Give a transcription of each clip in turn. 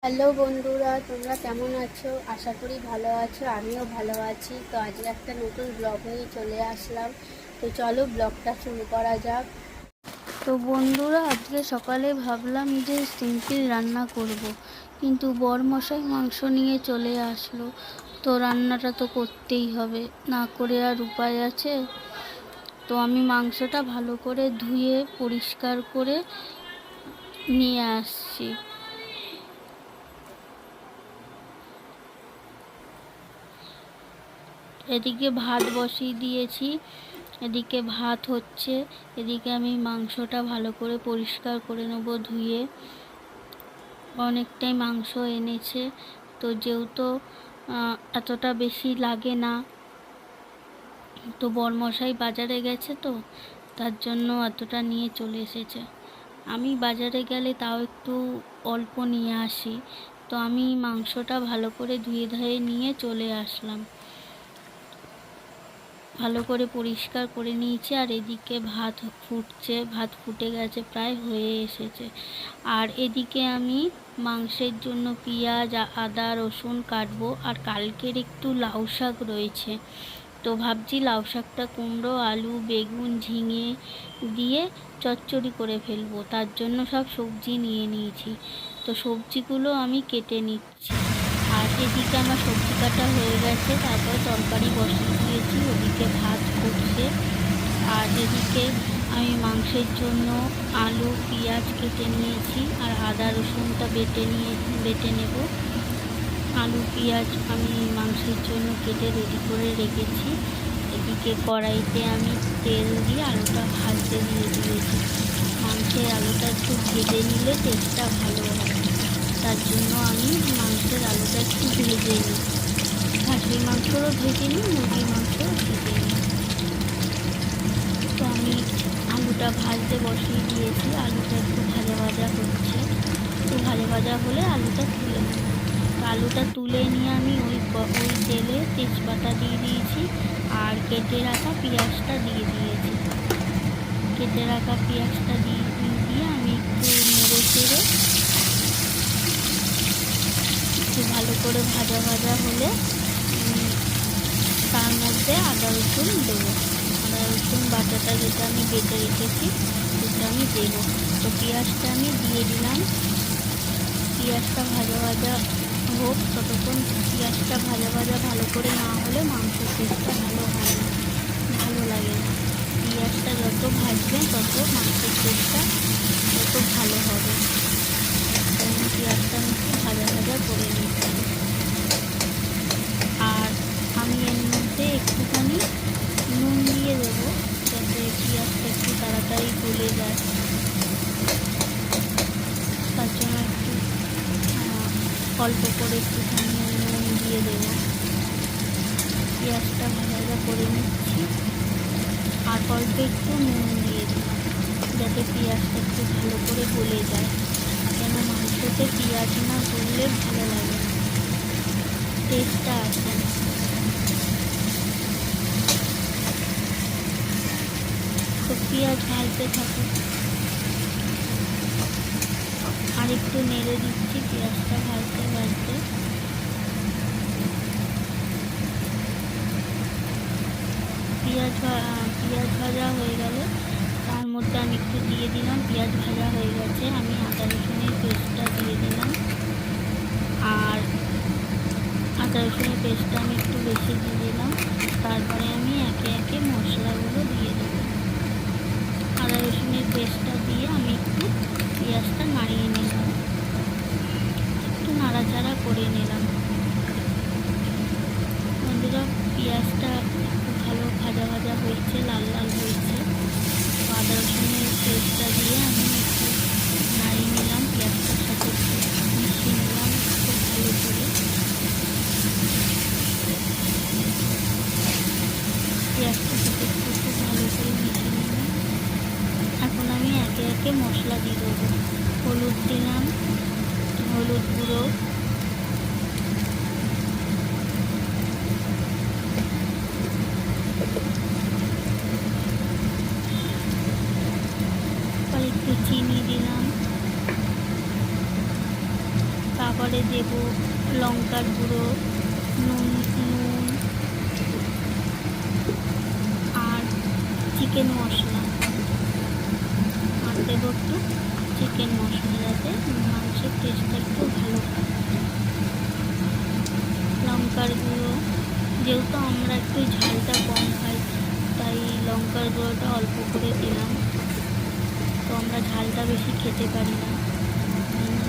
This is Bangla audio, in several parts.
হ্যালো বন্ধুরা, তোমরা কেমন আছো? আশা করি ভালো আছো। আমিও ভালো আছি। তো আজকে একটা নতুন ব্লগ নিয়ে চলে আসলাম। তো চলো ব্লগটা শুরু করা যাক। তো বন্ধুরা, আজকে সকালে ভাবলাম যে সিম্পল রান্না করব, কিন্তু বরমশাই মাংস নিয়ে চলে আসলো। তো রান্নাটা তো করতেই হবে, না করে আর উপায় আছে? তো আমি মাংসটা ভালো করে ধুয়ে পরিষ্কার করে নিয়ে আসছি। এদিকে ভাত বসিয়ে দিয়েছি, এদিকে ভাত হচ্ছে, এদিকে আমি মাংসটা ভালো করে পরিষ্কার করে নেবো ধুয়ে। অনেকটাই মাংস এনেছে, তো যেহেতু এতটা বেশি লাগে না, তো বরমশাই বাজারে গেছে, তো তার জন্য এতটা নিয়ে চলে এসেছে। আমি বাজারে গেলে তাও একটু অল্প নিয়ে আসি। তো আমি মাংসটা ভালো করে ধুয়ে ধুয়ে নিয়ে চলে আসলাম, ভালো করে পরিষ্কার করে নিয়েছি। আর এদিকে ভাত ফুটছে, ভাত ফুটে গেছে, প্রায় হয়ে এসেছে। আর এদিকে আমি মাংসের জন্য পেঁয়াজ, আদা, রসুন কাটবো। আর কালকের একটু লাউ শাক রয়েছে, তো ভাবছি লাউ শাকটা কুমড়ো, আলু, বেগুন, ঝিঙে দিয়ে চচ্চড়ি করে ফেলবো। তার জন্য সব সবজি নিয়ে নিয়েছি, তো সবজিগুলো আমি কেটে নিচ্ছি। আর এদিকে আমার সবজি কাটা হয়ে গেছে, তারপর তরকারি বসিয়ে দিয়েছি, ওদিকে ভাত ফুটছে। আর এদিকে আমি মাংসের জন্য আলু, পেঁয়াজ কেটে নিয়েছি, আর আদা রসুনটা বেটে নেব। আলু পেঁয়াজ আমি মাংসের জন্য কেটে রেডি করে রেখেছি। এদিকে কড়াইতে আমি তেল দিয়ে আলুটা ভাজতে দিয়ে দিয়েছি। মাংসের আলুটা একটু ভেজে নিলে টেস্টটা ভালো হয়, তার জন্য আমি মাংসের আলুটা একটু ভেজে নিই। খাসির মাংসও ভেজে নিই, মুরগির মাংসও ভেজে নিই। তো আমি আলুটা ভাজতে বসিয়ে দিয়েছি, আলুটা একটু ভাজা ভাজা হচ্ছে। একটু ভাজা ভাজা হলে আলুটা তুলে নেব। আলুটা তুলে নিয়ে আমি ওই তেলে তেজপাতা দিয়ে দিয়েছি, আর কেটে রাখা পেঁয়াজটা দিয়ে দিয়েছি। কেটে রাখা পেঁয়াজটা দিয়ে আমি একটু নেড়ে চেড়ে একটু ভালো করে ভাজা ভাজা হলে তার মধ্যে আদা রসুন দেবো। আদা রসুন বাটাটা যেটা আমি বেটে রেখেছি সেটা আমি দেবো। তো পেঁয়াজটা আমি দিয়ে দিলাম। পেঁয়াজটা ভাজা ভাজা হোক, ততক্ষণ পেঁয়াজটা ভাজা ভাজা ভালো করে না হলে মাংসের টেস্টটা ভালো হয় না, ভালো লাগে না। পেঁয়াজটা যত ভাজবে তত মাংসের টেস্টটা তত ভালো হবে। পেঁয়াজটা আমি একটু ভাজা ভাজা করে নিচ্ছি। আর আমি এর মধ্যে একটুখানি নুন দিয়ে দেবো, যাতে পেঁয়াজটা একটু তাড়াতাড়ি গলে যায়। তার জন্য একটু অল্প করে একটুখানি নুন দিয়ে দেবো। পেঁয়াজটা ভাজা ভাজা করে নিচ্ছি, আর অল্প একটু নুন দিয়ে দিলাম, যাতে পেঁয়াজটা একটু ভালো করে গলে যায়। কেন মাংসতে পেঁয়াজ না গললে ভালো লাগে না, টেস্টটা আসে না। তো পেঁয়াজ ভাজতে থাকে, আর একটু নেড়ে দিচ্ছি পেঁয়াজটা ভাজতে ভাজতে। পেঁয়াজ ভাজা হয়ে গেলে তার মধ্যে আমি একটু দিয়ে দিলাম, পেঁয়াজ ভাজা হয়ে গেছে, আমি আদা রসুনের পেস্টটা দিয়ে দিলাম। আর আদা রসুনের পেস্টটা আমি একটু বেশি দিয়ে দিলাম। তারপরে আমি একে একে মশলাগুলো দিয়ে দেবো। আদা রসুনের পেস্টটা দিয়ে আমি একটু পেঁয়াজটা নাড়িয়ে নিলাম, একটু নাড়াচাড়া করে নিলাম। বন্ধুরা, পেঁয়াজটা একটু ভালো ভাজা ভাজা হয়েছে, লাল লাল হয়েছে। আদা রসুনের পেস্টটা দিয়ে আমি একটু নাড়িয়ে নিলাম, পেঁয়াজটার সাথে একটু মিশিয়ে নিলাম খুব ভালো করে। পেঁয়াজটার সাথে একটু খুব ভালো করে মিশিয়ে নিলাম। এখন আমি একে একে মশলা দিয়ে দেবো। হলুদ দিলাম, হলুদ গুঁড়ো, একটু চিনি দিলাম, তারপর তারপরে দেব লঙ্কার গুঁড়ো, নুন আর চিকেন মশলা, আর দেবো একটু চিকেন মশলা যাতে মাংসের টেস্টটা একটু ভালো হয়। লঙ্কার গুঁড়ো, যেহেতু আমরা একটু ঝালটা কম খাই তাই লঙ্কার গুঁড়োটা অল্প করে দিলাম। তো আমরা ঝালটা বেশি খেতে পারি না,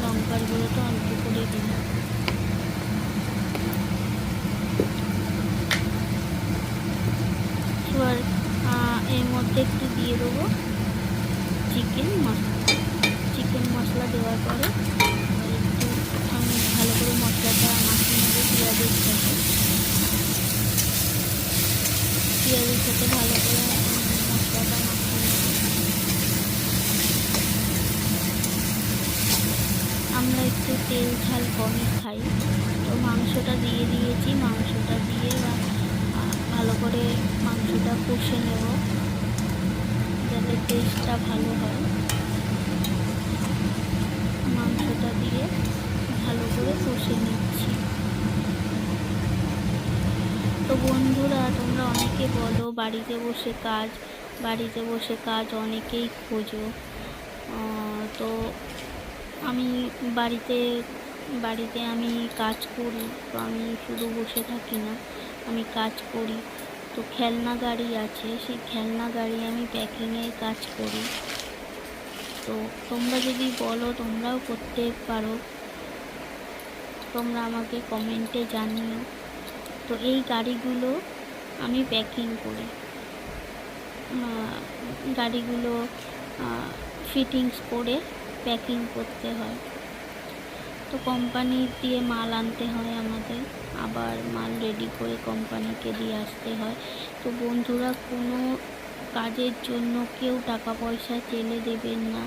লঙ্কার গুঁড়োটা অল্প করে দিলাম। এবার এর মধ্যে একটু দিয়ে দেবো চিকেন মশলা দেওয়ার পরে একটু আমি ভালো করে মশলাটা মাখিয়ে নেবো পেঁয়াজের সাথে ভালো করে মশলাটা মাখিয়ে নেব। আমরা একটু তেল ঝাল কমই খাই, তো মাংসটা দিয়ে দিয়েছি। মাংসটা দিয়ে ভালো করে মাংসটা কষে নেব যাতে টেস্টটা ভালো হয়। মাংসটা দিয়ে ভালো করে কষে নিচ্ছি। তো বন্ধুরা, তোমরা অনেকে বলো বাড়িতে বসে কাজ অনেকেই খোঁজো। তো আমি বাড়িতে আমি কাজ করি, তো আমি শুধু বসে থাকি না, আমি কাজ করি। তো খেলনা গাড়ি আছে, সেই খেলনা গাড়ি আমি প্যাকিংয়ের কাজ করি। তো তোমরা যদি বলো তোমরাও করতে পারো, তোমরা আমাকে কমেন্টে জানিও। তো এই গাড়িগুলো আমি প্যাকিং করি, গাড়িগুলো ফিটিংস করে প্যাকিং করতে হয়। তো কোম্পানি দিয়ে মাল আনতে হয় আমাদের, আবার মাল রেডি করে কোম্পানিকে দিয়ে আসতে হয়। তো বন্ধুরা, কোনো কাজের জন্য কেউ টাকা পয়সা চেলে দেবেন না।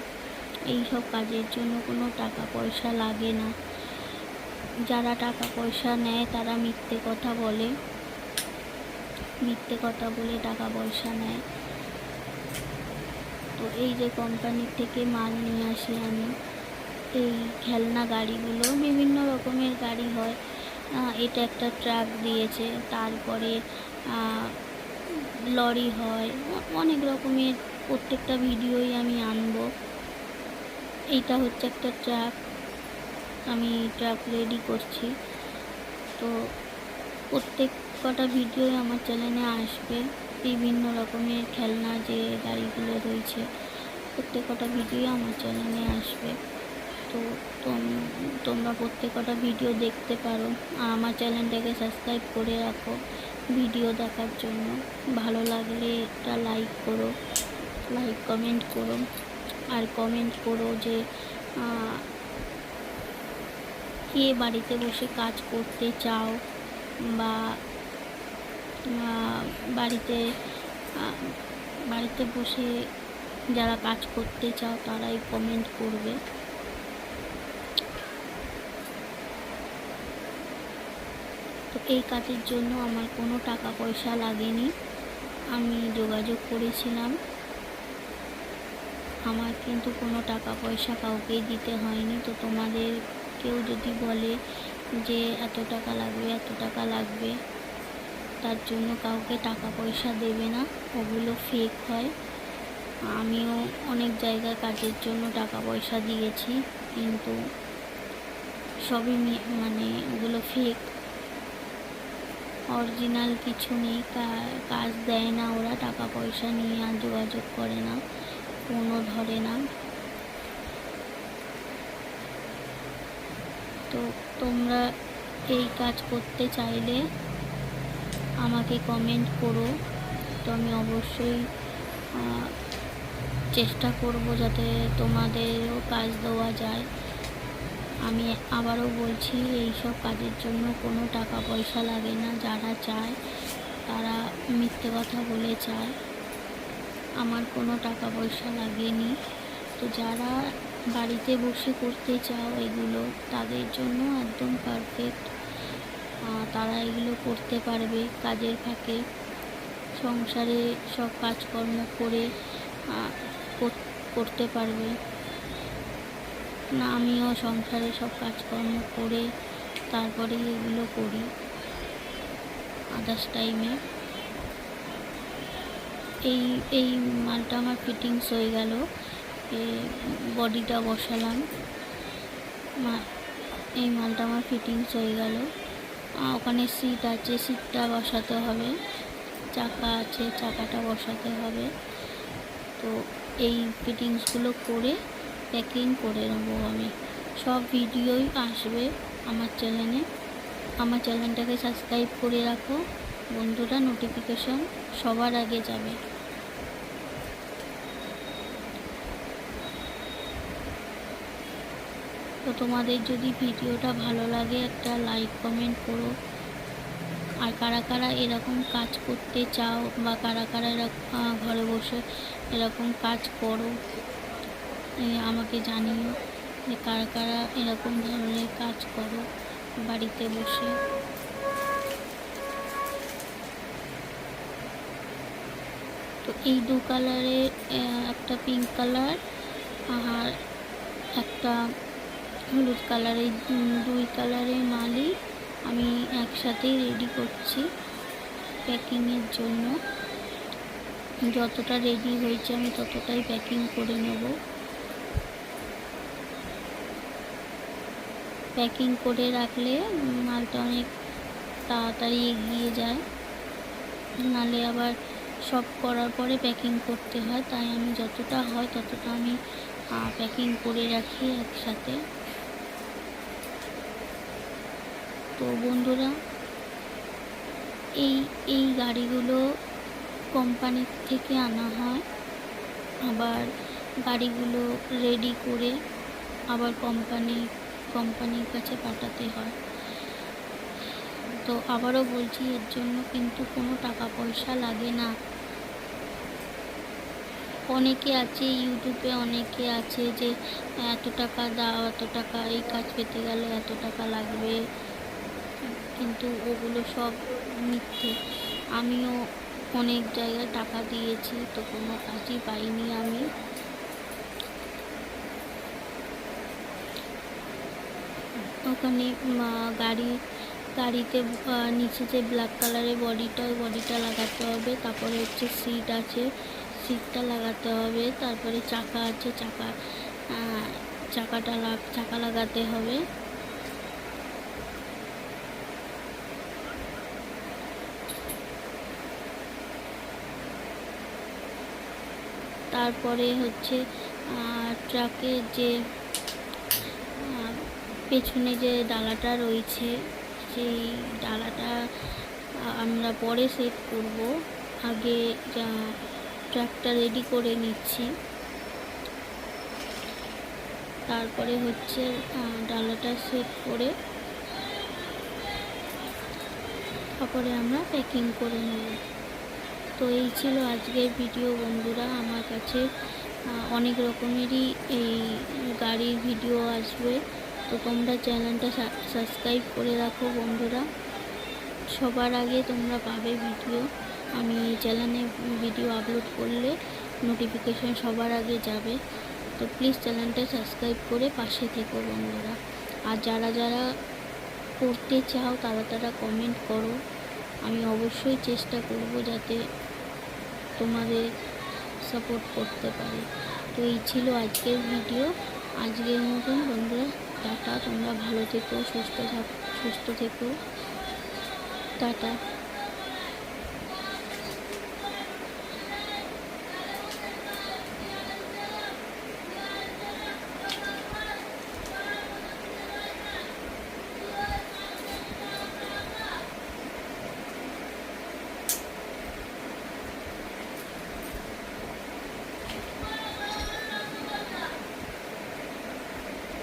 এই সব কাজের জন্য কোনো টাকা পয়সা লাগে না। যারা টাকা পয়সা নেয় তারা মিথ্যে কথা বলে টাকা পয়সা নেয়। তো এই যে কোম্পানির থেকে মাল নিয়ে আসি আমি, এই খেলনা গাড়িগুলো বিভিন্ন রকমের গাড়ি হয়। এটা একটা ট্রাক দিয়েছে, তারপরে লরি হয়, অনেক রকমের। প্রত্যেকটা ভিডিওই আমি আনবো। এইটা হচ্ছে একটা ট্রাক, আমি ট্রাক রেডি করছি। তো প্রত্যেক কটা ভিডিওই আমার চ্যানেলে আসবে। বিভিন্ন রকমের খেলনা যে গাড়িগুলো রয়েছে প্রত্যেক কটা ভিডিও আমার চ্যানেলে আসবে। তো তোমরা প্রত্যেক কটা ভিডিও দেখতে পারো, আর আমার চ্যানেলটাকে সাবস্ক্রাইব করে রাখো ভিডিও দেখার জন্য। ভালো লাগলে একটা লাইক কমেন্ট করো, আর কমেন্ট করো যে কে বাড়িতে বসে কাজ করতে চাও, বা বাড়িতে বসে যারা কাজ করতে চাও তারাই কমেন্ট করবে। তো এই কাজের জন্য আমার কোনো টাকা পয়সা লাগেনি, আমি যোগাযোগ করেছিলাম। আমার কিন্তু কোনো টাকা পয়সা কাউকেই দিতে হয়নি। তো তোমাদের কেউ যদি বলে যে এত টাকা লাগবে, তার জন্য কাউকে টাকা পয়সা দেবে না, ওগুলো ফেক হয়। আমিও অনেক জায়গায় কাজের জন্য টাকা পয়সা দিয়েছি, কিন্তু সবই ওগুলো ফেক, অরিজিনাল কিছু নেই। কাজ দেয় না ওরা, টাকা পয়সা নিয়ে আর যোগাযোগ করে না, ফোনও ধরে না। তো তোমরা এই কাজ করতে চাইলে আমাকে কমেন্ট করো, তো আমি অবশ্যই চেষ্টা করব যাতে তোমাদেরও কাজ দেওয়া যায়। আমি আবারও বলছি, এই সব কাজের জন্য কোনো টাকা পয়সা লাগে না। যারা চায় তারা মিথ্যে কথা বলে চায়, আমার কোনো টাকা পয়সা লাগেনি। তো যারা বাড়িতে বসে করতে চাও এগুলো, তাদের জন্য একদম পারফেক্ট। তারা এগুলো করতে পারবে, কাজের ফাঁকে সংসারে সব কাজকর্ম করে করতে পারবে। না, আমিও সংসারে সব কাজকর্ম করে তারপরে এগুলো করি আদার্স টাইমে। এই এই মালটা আমার ফিটিংস হয়ে গেল, বডিটা বসালাম, এই মালটা আমার ফিটিংস হয়ে গেল। ওখানে সিট আছে, সিটটা বসাতে হবে, চাকা আছে, চাকাটা বসাতে হবে। তো এই ফিটিংসগুলো করে প্যাকিং করে নেবো আমি। সব ভিডিওই আসবে আমার চ্যানেলে। আমার চ্যানেলটাকে সাবস্ক্রাইব করে রাখো বন্ধুরা, নোটিফিকেশন সবার আগে যাবে। তো তোমাদের যদি ভিডিওটা ভালো লাগে একটা লাইক কমেন্ট করো। আর কারা কারা এরকম কাজ করতে চাও বা কারা কারা এরকম ঘরে বসে এরকম কাজ করো আমাকে জানিও, যে কারা কারা এরকম ধরনের কাজ করো বাড়িতে বসে। তো এই দু কালারের, একটা পিঙ্ক কালার আর একটা হলুদ কালারের, দুই কালারের মালই আমি একসাথেই রেডি করছি প্যাকিংয়ের জন্য। যতটা রেডি হয়েছে আমি ততটাই প্যাকিং করে নেব। প্যাকিং করে রাখলে মালটা অনেক তাড়াতাড়ি এগিয়ে যায়, নালে আবার সব করার পরে প্যাকিং করতে হয়। তাই আমি যতটা হয় ততটা আমি প্যাকিং করে রাখি একসাথে। তো বন্ধুরা, এই গাড়িগুলো কোম্পানির থেকে আনা হয়, আবার গাড়িগুলো রেডি করে আবার কোম্পানির কাছে পাঠাতে হয়। তো আবারও বলছি, এর জন্য কিন্তু কোনো টাকা পয়সা লাগে না। অনেকে আছে ইউটিউবে, অনেকে আছে যে এত টাকা দাও, এত টাকা, এই কাজ পেতে গেলে এত টাকা লাগবে, কিন্তু ওগুলো সব মিথ্যে। আমিও অনেক জায়গায় টাকা দিয়েছি, তো কোনো কাজই পাইনি আমি। ওখানে গাড়িতে নিচে যে ব্ল্যাক কালারের বডিটা, ওই বডিটা লাগাতে হবে। তারপরে হচ্ছে সিট আছে, সিটটা লাগাতে হবে। তারপরে চাকা আছে, চাকা লাগাতে হবে। তারপরে হচ্ছে ট্রাকের যে পেছনে যে ডালাটা রয়েছে, সেই ডালাটা আমরা পরে সেট করব। আগে ট্রাকটা রেডি করে নিচ্ছি, তারপরে হচ্ছে ডালাটা সেট করে তারপরে আমরা প্যাকিং করে নেব। তো এই ছিল আজকের ভিডিও বন্ধুরা। আমার কাছে অনেক রকমেরই এই গাড়ির ভিডিও আসবে, তো তোমরা চ্যানেলটা সাবস্ক্রাইব করে রাখো বন্ধুরা, সবার আগে তোমরা পাবে ভিডিও। আমি চ্যানেলে ভিডিও আপলোড করলে নোটিফিকেশন সবার আগে যাবে। তো প্লিজ চ্যানেলটা সাবস্ক্রাইব করে পাশে থেকো বন্ধুরা। আর যারা যারা করতে চাও তারা কমেন্ট করো, আমি অবশ্যই চেষ্টা করব যাতে তোমাদের সাপোর্ট করতে পারি। তো এই ছিল আজকের ভিডিও। আজকের মতন বন্ধুরা টাটা, তোমরা ভালো থেকো, সুস্থ থেকো, টাটা।